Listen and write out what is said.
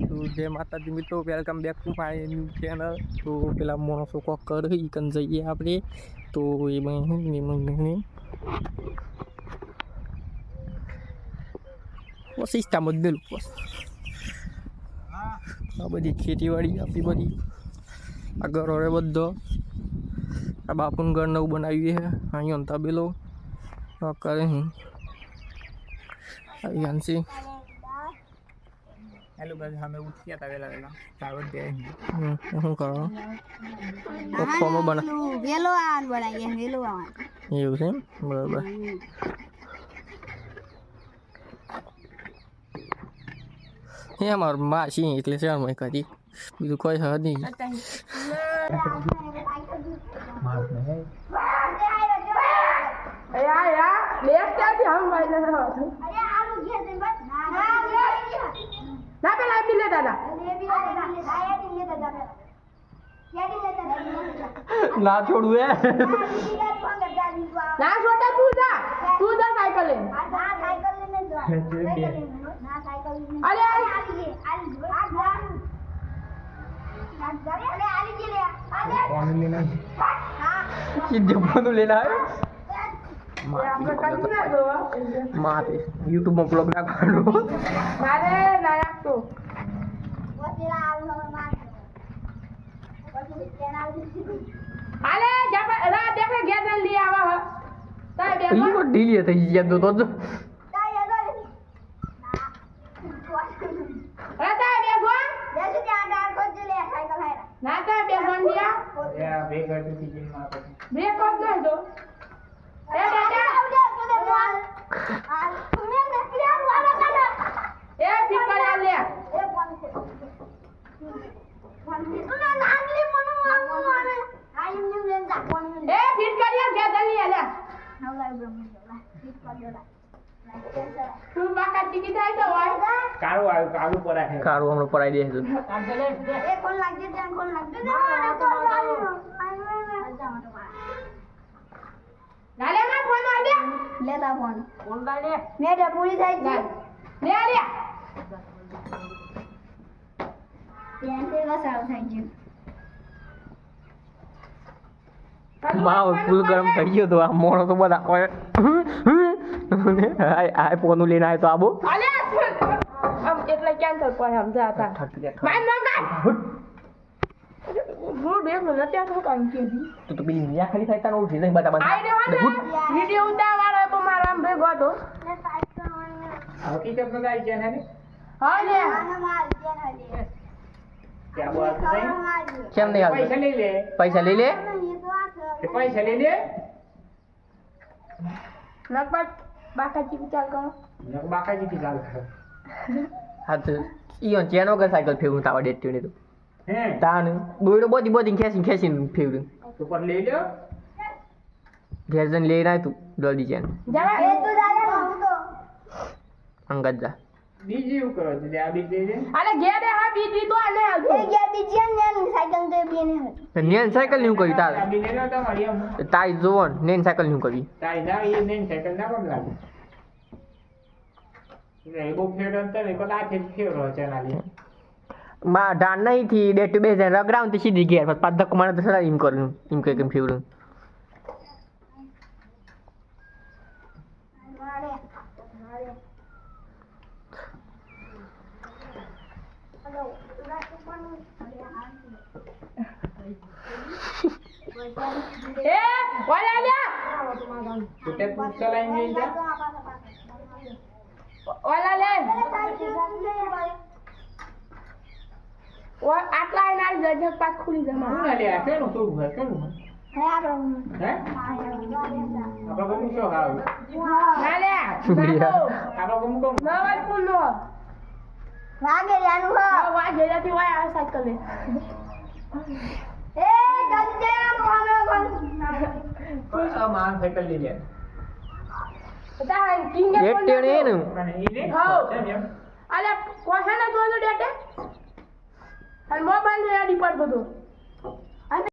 તો જય માતાજી મિત્રો, welcome back to my new channel. તો પેલા માણસો કોક કરે એ કન જઈએ આપણે. તો એ સિસ્ટમ જ બિલકુલ આ બધી ખેતીવાડી આપણી બધી આ ઘરો રે બધો આ બાપુનું ઘર નવું બનાવ્યું છે. અહીંયા તબેલો કરે અહીંયા હેલો બસ અમે ઉઠ્યા હતા વેલા ચાવડ દે શું કરો કોમો બના વેલો આન બનાવીએ વેલો આન એવું છે બરાબર. હે અમાર માસી એટલે શહેરમાં કરી બીજું કોઈ હદ નહીં. ના છોડું હે ના છોટા તું જા સાયકલ લે ના સાયકલ લેને જા ના સાયકલ લેને અરે આલી लेना लेना है माते YouTube में ब्लॉग ना करो मारे नायक तो अरे जब रा देख गया जन लिया आवा है ताई देखो ये को ढीली है ये दो तो ताई ये अरे ताई देखो जैसे क्या डाल को ले साइकिल है ना ताई देखो दिया या ब्रेक करती थी जिन मां को ब्रेक कर दे दो ए बेटा आज तुम्हें नसिया वाला का ए फिर कर ले ए फोन तू ना लागली म्हणून मारे आई न्यू लेन जा फोन ए फिर कर क्या जल्दी आ जा नवला ब्रह्म फिर कर दे तू बाका टिकट आई तो भाई कारू पड़ा है कारू हमरो पढ़ाई दे है ए कौन लाग दे जान कौन लाग दे नाले में फोन आ दे लेता फोन ले मेरे पूरी साइड ले ले आ लिया ये का सारा साइड मां फूल गरम करियो तो आ मोणो तो बड़ा ओए आए फोन लेना है तो आबो अरे हम એટલે કેન્સલ પર हम जाता मान ना वो देख लो क्या तो काम की तो बिल मिया खाली થાય તાનો ઉઠી નહીં બતા आई दे वीडियो उतारવાનો તો મારા આમ ભેગો હતો હકીકત માં આવી છે ને હા લે क्या बात नहीं કેમ નહીં આવતો પૈસા લઈ લે पैसा ले ले लगभग बाकाची विचार करो बाकाजी की चाल कर हां तो ઈયો ચેનો કે સાયકલ ફેરવું તાવા ડેટ્યું ને તો હે તાન બોયડો બોધી બોધી ખેંચીને ફેરવું તો પર લઈ લ્યો ઘેરજન લઈ ના તું જલ્દી ચેન જરા એ તો દાદા હું તો અંગત જા બીજી હું કરો છે આ બીજ દે અરે ઘેર હા બીજી તો આને આવતો એ ઘેર બીજી ને સાયકલ તો બેને હતી નેન સાયકલ નું કરી તાર બીને નો તમારી આમ તાઈ જોન નેન સાયકલ નું કરી તાઈ ના એ નેન સાયકલ ના કોમ લાગે એ બહુ ફેર અંતર એ કોલા છે ફેરો છે નાલી માં ડાન નહીં થી ડે ટુ બે રગરાઉન્ડ થી સીધી ઘેર પાછ ધક્કો મારે તો સરા એમ કરું એમ કે કેમ ફેવરું ए वाला ले कुठे पुस्तक लाईन जा वाला ले वो आटला है ना जज पास खुली जमा હું ના લે છે નો શું છે કેનું है आपरो હે આપણો કોમ શું હાવ ना ले આપણો કોમ કોમ ना वाल पुलो वागे जानु हो वागे जाती वाया साइकिल ले ए जल्दी मोहम्मद કોઈ આ માન સાયકલ લઈ લે पता है किंग ડેટ્યો ને નું અને ઈ લે હાઉ. કેમ એમ अरे कोसा ना तो डेटे और मोबाइल में आडी पड़ दो